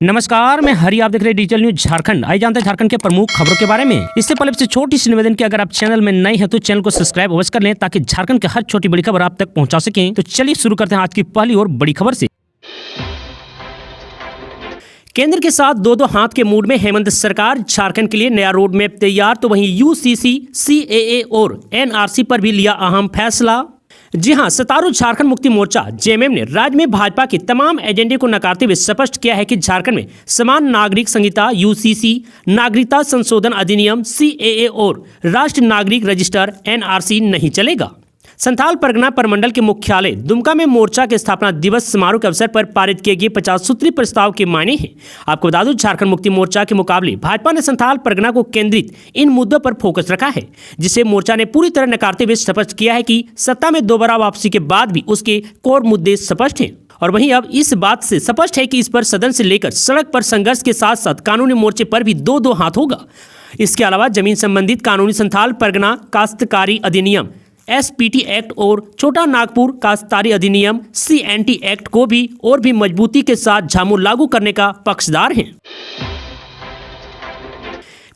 नमस्कार, मैं हरि। आप देख रहे हैं डिजिटल न्यूज झारखंड। आइए जानते हैं झारखंड के प्रमुख खबरों के बारे में। इससे पहले से छोटी सी निवेदन की, अगर आप चैनल में नए हैं तो चैनल को सब्सक्राइब अवश्य कर लें ताकि झारखंड की हर छोटी बड़ी खबर आप तक पहुंचा सकें। तो चलिए शुरू करते हैं आज की पहली और बड़ी खबर से। केंद्र के साथ दो हाथ के मूड में हेमंत सरकार, झारखंड के लिए नया रोड मैप तैयार। तो वहीं यूसीसी, सीएए और एनआरसी पर भी लिया अहम फैसला। जी हां, सत्तारूढ़ झारखंड मुक्ति मोर्चा जेएमएम ने राज्य में भाजपा के तमाम एजेंडे को नकारते हुए स्पष्ट किया है कि झारखंड में समान नागरिक संहिता, यूसीसी, नागरिकता संशोधन अधिनियम, सीएए और राष्ट्रीय नागरिक रजिस्टर एनआरसी नहीं चलेगा। संथाल परगना प्रमंडल के मुख्यालय दुमका में मोर्चा के स्थापना दिवस समारोह के अवसर पर पारित किए गए 50 सूत्री प्रस्ताव के मायने हैं। आपको बता दूं, झारखंड मुक्ति मोर्चा के मुकाबले भाजपा ने संथाल परगना को केंद्रित इन मुद्दों पर फोकस रखा है, जिसे मोर्चा ने पूरी तरह नकारते हुए स्पष्ट किया है कि सत्ता में दोबारा वापसी के बाद भी उसके कोर मुद्दे स्पष्ट हैं। और वहीं अब इस बात से स्पष्ट है कि इस पर सदन से लेकर सड़क पर संघर्ष के साथ साथ कानूनी मोर्चे पर भी दो हाथ होगा। इसके अलावा जमीन संबंधित कानूनी संथाल परगना काश्तकारी अधिनियम एसपीटी एक्ट और छोटा नागपुर काश्तकारी अधिनियम सीएनटी एक्ट को भी और भी मजबूती के साथ झामू लागू करने का पक्षधर हैं।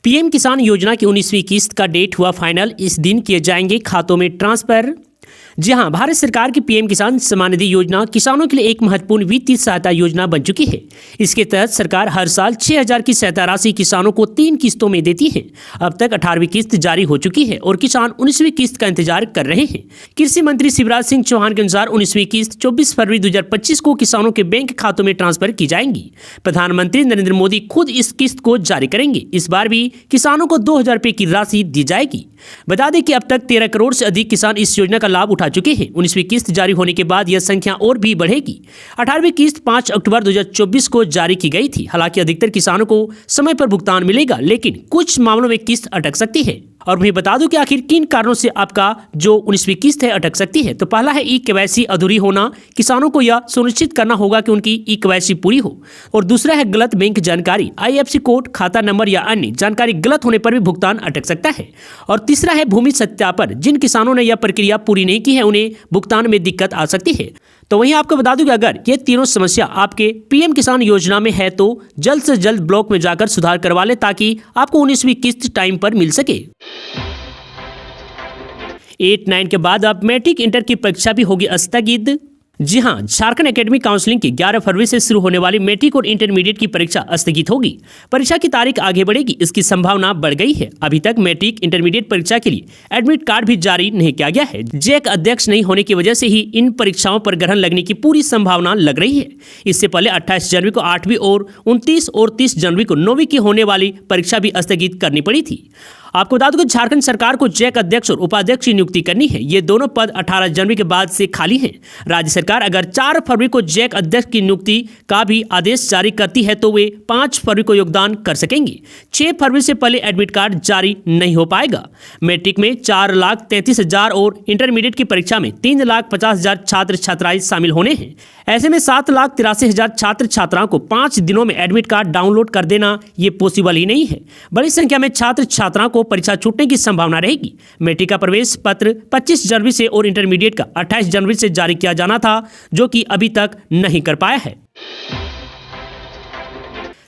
पीएम किसान योजना की 19वीं किस्त का डेट हुआ फाइनल, इस दिन किए जाएंगे खातों में ट्रांसफर। जी हां, भारत सरकार की पीएम किसान सम्मान निधि योजना किसानों के लिए एक महत्वपूर्ण वित्तीय सहायता योजना बन चुकी है। इसके तहत सरकार हर साल 6,000 की सहायता राशि किसानों को 3 किस्तों में देती है। अब तक 18वीं किस्त जारी हो चुकी है और किसान 19वीं किस्त का इंतजार कर रहे हैं। कृषि मंत्री शिवराज सिंह चौहान के अनुसार 19वीं किस्त 24 फरवरी 2025 को किसानों के बैंक खातों में ट्रांसफर की जाएंगी। प्रधानमंत्री नरेंद्र मोदी खुद इस किस्त को जारी करेंगे। इस बार भी किसानों को 2,000 रुपये की राशि दी जाएगी। बता दें कि अब तक 13 करोड़ से अधिक किसान इस योजना का लाभ उठा चुके हैं। 19वीं किस्त जारी होने के बाद यह संख्या और भी बढ़ेगी। 18वीं किस्त 5 अक्टूबर 2024 को जारी की गई थी। हालांकि अधिकतर किसानों को समय पर भुगतान मिलेगा, लेकिन कुछ मामलों में किस्त अटक सकती है। और मैं बता दूं कि आखिर किन कारणों से आपका जो 19वीं किस्त है अटक सकती है। तो पहला है ई-केवाईसी अधूरी होना। किसानों को यह सुनिश्चित करना होगा कि उनकी ई-केवाईसी पूरी हो। और दूसरा है गलत बैंक जानकारी, आईएफएससी कोड, खाता नंबर या अन्य जानकारी गलत होने पर भी भुगतान अटक सकता है। और तीसरा है भूमि सत्यापन। जिन किसानों ने यह प्रक्रिया पूरी नहीं की है उन्हें भुगतान में दिक्कत आ सकती है। तो वहीं आपको बता दूं कि अगर ये तीनों समस्या आपके पीएम किसान योजना में है तो जल्द से जल्द ब्लॉक में जाकर सुधार करवा ले ताकि आपको 19वीं किस्त टाइम पर मिल सके। 8-9 के बाद अब मैट्रिक इंटर की परीक्षा भी होगी स्थगित। जी हां, झारखंड एकेडमिक काउंसिलिंग की 11 फरवरी से शुरू होने वाली मैट्रिक और इंटरमीडिएट की परीक्षा स्थगित होगी। परीक्षा की तारीख आगे बढ़ेगी, इसकी संभावना बढ़ गई है। अभी तक मैट्रिक इंटरमीडिएट परीक्षा के लिए एडमिट कार्ड भी जारी नहीं किया गया है। जैक अध्यक्ष नहीं होने की वजह से ही इन परीक्षाओं पर ग्रहण लगने की पूरी संभावना लग रही है। इससे पहले 28 जनवरी को 8वीं और 29 और 30 जनवरी को 9वीं की होने वाली परीक्षा भी स्थगित करनी पड़ी थी। आपको बता दूं कि झारखंड सरकार को जैक अध्यक्ष और उपाध्यक्ष की नियुक्ति करनी है। ये दोनों पद 18 जनवरी के बाद से खाली हैं। राज्य सरकार अगर 4 फरवरी को जैक अध्यक्ष की नियुक्ति का भी आदेश जारी करती है तो वे 5 फरवरी को योगदान कर सकेंगे। 6 फरवरी से पहले एडमिट कार्ड जारी नहीं हो पाएगा। मैट्रिक में 4,33,000 और इंटरमीडिएट की परीक्षा में 3,50,000 छात्र छात्राएं शामिल होने हैं। ऐसे में 7,83,000 छात्र छात्राओं को 5 दिनों में एडमिट कार्ड डाउनलोड कर देना ये पॉसिबल ही नहीं है। बड़ी संख्या में छात्र छात्राओं को परीक्षा छूटने की संभावना रहेगी। मैट्रिक का प्रवेश पत्र 25 जनवरी से और इंटरमीडिएट का 28 जनवरी से जारी किया जाना था, जो कि अभी तक नहीं कर पाया है।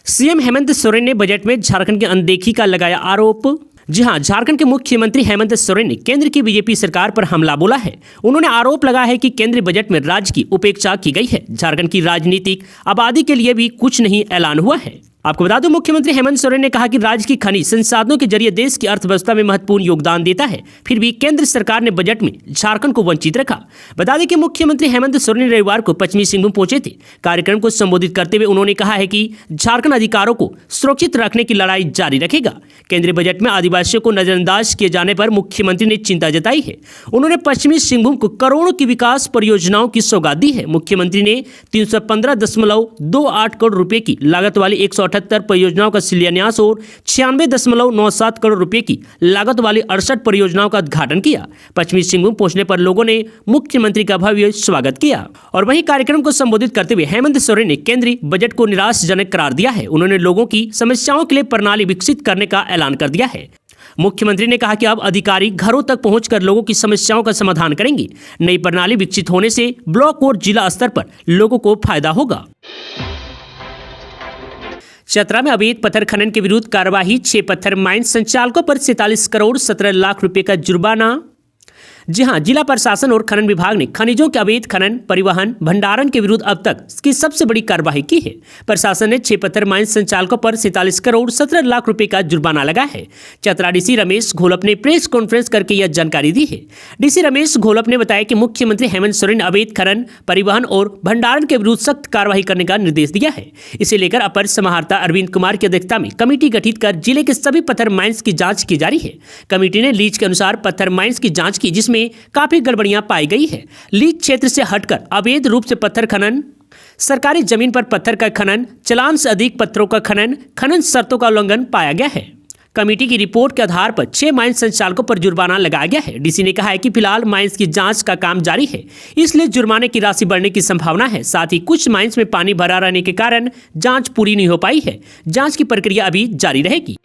सीएम हेमंत सोरेन ने बजट में झारखंड की अनदेखी का लगाया आरोप। जी हां, झारखंड के मुख्यमंत्री हेमंत सोरेन ने केंद्र की बीजेपी सरकार पर हमला बोला है। उन्होंने आरोप लगाया है कि केंद्रीय बजट में राज्य की उपेक्षा की गई है। झारखंड की राजनीतिक आबादी के लिए भी कुछ नहीं ऐलान हुआ है। आपको बता दूं, मुख्यमंत्री हेमंत सोरेन ने कहा कि राज्य की खनिज संसाधनों के जरिए देश की अर्थव्यवस्था में महत्वपूर्ण योगदान देता है, फिर भी केंद्र सरकार ने बजट में झारखंड को वंचित रखा। बता दें कि मुख्यमंत्री हेमंत सोरेन रविवार को पश्चिमी सिंहभूम पहुंचे थे। कार्यक्रम को संबोधित करते हुए उन्होंने कहा है कि झारखंड अधिकारों को सुरक्षित रखने की लड़ाई जारी रखेगा। केंद्रीय बजट में आदिवासियों को नजरअंदाज किए जाने पर मुख्यमंत्री ने चिंता जताई है। उन्होंने पश्चिमी सिंहभूम को करोड़ों की विकास परियोजनाओं की सौगात दी है। मुख्यमंत्री ने 315.28 करोड़ रुपए की लागत वाली 178 परियोजनाओं का शिलान्यास और 96.97 करोड़ रुपए की लागत वाली 68 परियोजनाओं का उद्घाटन किया। पश्चिमी सिंहभूम पहुंचने पर लोगों ने मुख्यमंत्री का भव्य स्वागत किया। और वहीं कार्यक्रम को संबोधित करते हुए हेमंत सोरेन ने केंद्रीय बजट को निराशाजनक करार दिया है। उन्होंने लोगों की समस्याओं के लिए प्रणाली विकसित करने का ऐलान कर दिया है। मुख्यमंत्री ने कहा कि अब अधिकारी घरों तक पहुंचकर लोगों की समस्याओं का समाधान करेंगे। नई प्रणाली विकसित होने से ब्लॉक और जिला स्तर पर लोगों को फायदा होगा। चतरा में अवैध पत्थर खनन के विरुद्ध कार्रवाई, 6 पत्थर माइन संचालकों पर 47 करोड़ 17 लाख रुपए का जुर्माना। जी हां, जिला प्रशासन और खनन विभाग ने खनिजों के अवैध खनन, परिवहन, भंडारण के विरुद्ध अब तक की सबसे बड़ी कार्रवाई की है। प्रशासन ने 6 पत्थर माइन संचालकों पर 47 करोड़ 17 लाख रुपए का जुर्माना लगाया है। चतरा डीसी रमेश घोलप ने प्रेस कॉन्फ्रेंस करके यह जानकारी दी है। डीसी रमेश घोलप ने बताया कि मुख्यमंत्री हेमंत सोरेन ने अवैध खनन, परिवहन और भंडारण के विरुद्ध सख्त कार्रवाई करने का निर्देश दिया है। इसे लेकर अपर समाहर्ता अरविंद कुमार की अध्यक्षता में कमेटी गठित कर जिले के सभी पत्थर माइंस की जांच की जा रही है। कमेटी ने लीज के अनुसार पत्थर माइंस की जांच की, जिसमें काफी गड़बड़ियां पाई गई है। लीज क्षेत्र से हटकर अवैध रूप से पत्थर खनन, सरकारी जमीन पर पत्थर का खनन, चालान से अधिक पत्थरों का खनन, खनन शर्तों का उल्लंघन पाया गया है। कमेटी की रिपोर्ट के आधार पर 6 माइंस संचालकों पर जुर्माना लगाया गया है। डीसी ने कहा है कि फिलहाल माइंस की जांच का काम जारी है, इसलिए जुर्माने की राशि बढ़ने की संभावना है। साथ ही कुछ माइंस में पानी भरा रहने के कारण जांच पूरी नहीं हो पाई है। जांच की प्रक्रिया अभी जारी रहेगी।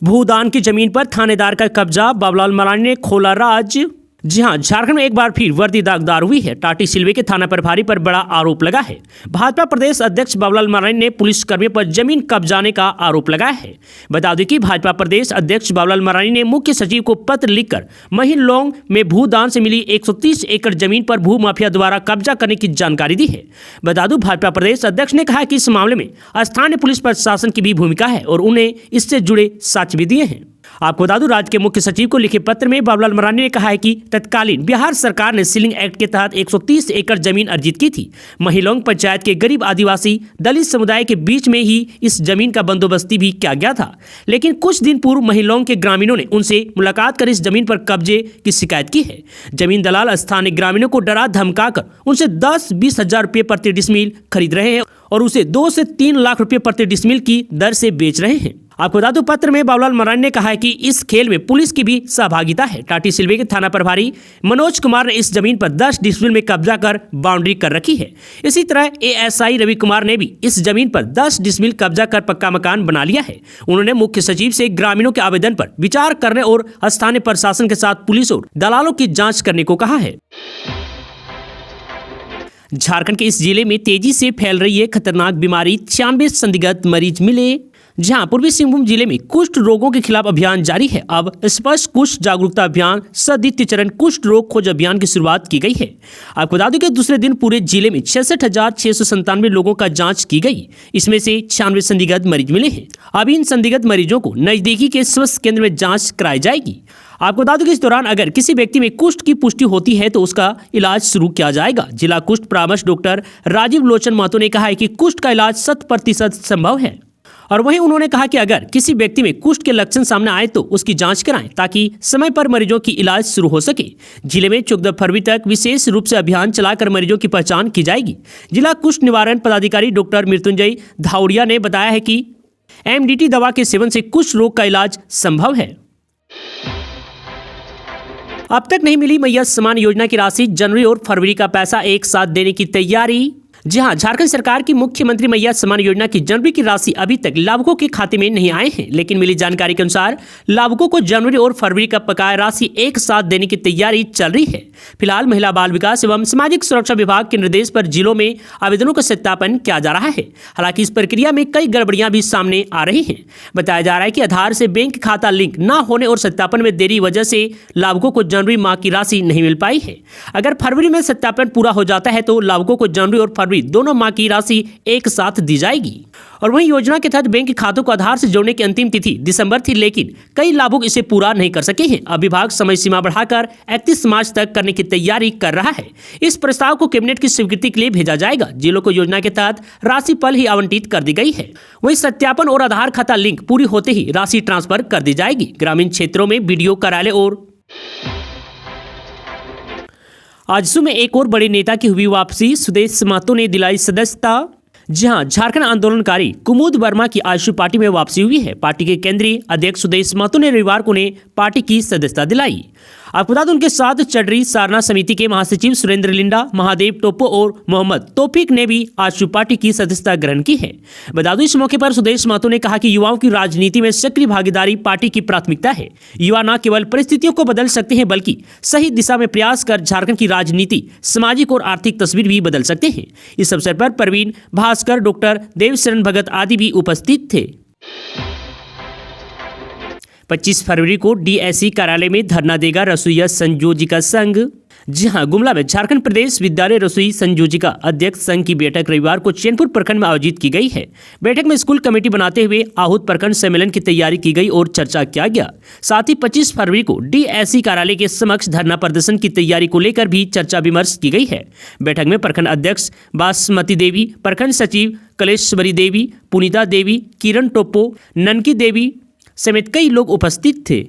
भूदान की जमीन पर थानेदार का कब्जा, बाबूलाल मरांडी ने खोला राज। जी हां, झारखंड में एक बार फिर वर्दी दागदार हुई है। टाटी सिलवे के थाना प्रभारी पर बड़ा आरोप लगा है। भाजपा प्रदेश अध्यक्ष बाबूलाल मरांडी ने पुलिस कर्मियों पर जमीन कब्जाने का आरोप लगाया है। बता दें कि भाजपा प्रदेश अध्यक्ष बाबूलाल मरांडी ने मुख्य सचिव को पत्र लिखकर महिलोंग में भूदान से मिली 130 एकड़ जमीन पर भू माफिया द्वारा कब्जा करने की जानकारी दी है। बता दूं, भाजपा प्रदेश अध्यक्ष ने कहा कि इस मामले में स्थानीय पुलिस प्रशासन की भी भूमिका है और उन्हें इससे जुड़े साक्ष्य भी दिए हैं। आपको बता दूं, राज्य के मुख्य सचिव को लिखे पत्र में बाबूलाल मरांडी ने कहा है कि तत्कालीन बिहार सरकार ने सीलिंग एक्ट के तहत 130 एकड़ जमीन अर्जित की थी। महिलोंग पंचायत के गरीब आदिवासी दलित समुदाय के बीच में ही इस जमीन का बंदोबस्ती भी किया गया था, लेकिन कुछ दिन पूर्व महिलोंग के ग्रामीणों ने उनसे मुलाकात कर इस जमीन पर कब्जे की शिकायत की है। जमीन दलाल स्थानीय ग्रामीणों को डरा धमकाकर उनसे 10-20 हजार रुपये प्रति डिसमिल खरीद रहे हैं और उसे 2 से 3 लाख रुपये प्रति डिसमिल की दर से बेच रहे हैं। आपको बता दूं, पत्र में बाबूलाल मरांडी ने कहा है कि इस खेल में पुलिस की भी सहभागिता है। टाटी सिलवे के थाना प्रभारी मनोज कुमार ने इस जमीन पर 10 डिसमिल में कब्जा कर बाउंड्री कर रखी है। इसी तरह एएसआई रवि कुमार ने भी इस जमीन पर 10 डिसमिल कब्जा कर पक्का मकान बना लिया है। उन्होंने मुख्य सचिव से ग्रामीणों के आवेदन पर विचार करने और स्थानीय प्रशासन के साथ पुलिस और दलालों की जाँच करने को कहा है। झारखंड के इस जिले में तेजी से फैल रही है खतरनाक बीमारी, 96 संदिग्ध मरीज मिले। जहां पूर्वी सिंहभूम जिले में कुष्ठ रोगों के खिलाफ अभियान जारी है। अब स्पष्ट कुष्ठ जागरूकता अभियान सद्वितीय चरण कुष्ठ रोग खोज अभियान की शुरुआत की गई है। आपको बता दें कि दूसरे दिन पूरे जिले में 66,697 लोगों का जांच की गई। इसमें से 96 संदिग्ध मरीज मिले हैं। अब इन संदिग्ध मरीजों को नजदीकी के स्वास्थ्य केंद्र में जाँच कराई जाएगी। आपको बता दूं कि इस दौरान अगर किसी व्यक्ति में कुष्ठ की पुष्टि होती है तो उसका इलाज शुरू किया जाएगा। जिला कुष्ठ परामर्श डॉक्टर राजीव लोचन महतो ने कहा है कि कुष्ठ का इलाज 100% संभव है। और वहीं उन्होंने कहा कि अगर किसी व्यक्ति में कुष्ठ के लक्षण सामने आए तो उसकी जांच कराएं ताकि समय पर मरीजों की इलाज शुरू हो सके। जिले में 14 फरवरी तक विशेष रूप से अभियान चलाकर मरीजों की पहचान की जाएगी। जिला कुष्ठ निवारण पदाधिकारी डॉक्टर मृत्युंजय धाउड़िया ने बताया है कि एमडीटी दवा के सेवन से कुष्ठ रोग का इलाज संभव है। अब तक नहीं मिली मैया सम्मान योजना की राशि, जनवरी और फरवरी का पैसा एक साथ देने की तैयारी। जी हां, झारखंड सरकार की मुख्यमंत्री मैया सम्मान योजना की जनवरी की राशि अभी तक लाभुकों के खाते में नहीं आए हैं, लेकिन मिली जानकारी के अनुसार लाभुकों को जनवरी और फरवरी का बकाया राशि एक साथ देने की तैयारी चल रही है। फिलहाल महिला बाल विकास एवं सामाजिक सुरक्षा विभाग के निर्देश पर जिलों में आवेदनों का सत्यापन किया जा रहा है। हालांकि इस प्रक्रिया में कई गड़बड़ियां भी सामने आ रही हैं। बताया जा रहा है कि आधार से बैंक खाता लिंक न होने और सत्यापन में देरी वजह से लाभुकों को जनवरी माह की राशि नहीं मिल पाई है। अगर फरवरी में सत्यापन पूरा हो जाता है तो लाभुकों को जनवरी और फरवरी दोनों माह की राशि एक साथ दी जाएगी। और वहीं योजना के तहत बैंक खातों को आधार से जोड़ने की अंतिम तिथि दिसंबर थी, लेकिन कई लाभुक इसे पूरा नहीं कर सके हैं। अब विभाग समय सीमा बढ़ाकर 31 मार्च तक करने की तैयारी कर रहा है। इस प्रस्ताव को कैबिनेट की स्वीकृति के लिए भेजा जाएगा। जिलों को योजना के तहत राशि पल ही आवंटित कर दी गई है। वहीं सत्यापन और आधार खाता लिंक पूरी होते ही राशि ट्रांसफर कर दी जाएगी। ग्रामीण क्षेत्रों में बीडीओ कार्यालय और आजसू में एक और बड़े नेता की हुई वापसी, सुदेश महतो ने दिलाई सदस्यता। जी हां, झारखंड आंदोलनकारी कुमुद वर्मा की आजसू पार्टी में वापसी हुई है। पार्टी के केंद्रीय अध्यक्ष सुदेश महतो ने रविवार को उन्हें पार्टी की सदस्यता दिलाई। आपको बता दें उनके साथ चडरी सारना समिति के महासचिव सुरेंद्र लिंडा, महादेव टोप्पो और मोहम्मद तौफीक ने भी आजसू पार्टी की सदस्यता ग्रहण की है। बता दूं इस मौके पर सुदेश महतो ने कहा कि युवाओं की राजनीति में सक्रिय भागीदारी पार्टी की प्राथमिकता है। युवा न केवल परिस्थितियों को बदल सकते हैं बल्कि सही दिशा में प्रयास कर झारखंड की राजनीति, सामाजिक और आर्थिक तस्वीर भी बदल सकते हैं। इस अवसर पर प्रवीण भास्कर, डॉक्टर देवशरण भगत आदि भी उपस्थित थे। 25 फरवरी को डीएससी कार्यालय में धरना देगा रसोइया संयोजिका संघ। जी हां, गुमला में झारखंड प्रदेश विद्यालय रसोई संयोजिका अध्यक्ष संघ की बैठक रविवार को चैनपुर प्रखंड में आयोजित की गई है। बैठक में स्कूल कमेटी बनाते हुए आहूत प्रखंड सम्मेलन की तैयारी की गई और चर्चा किया गया। साथ ही 25 फरवरी को डीएससी कार्यालय के समक्ष धरना प्रदर्शन की तैयारी को लेकर भी चर्चा विमर्श की गई है। बैठक में प्रखंड अध्यक्ष बासमती देवी, प्रखंड सचिव कलेश्वरी देवी, पुनीता देवी, किरण टोप्पो, ननकी देवी समेत कई लोग उपस्थित थे।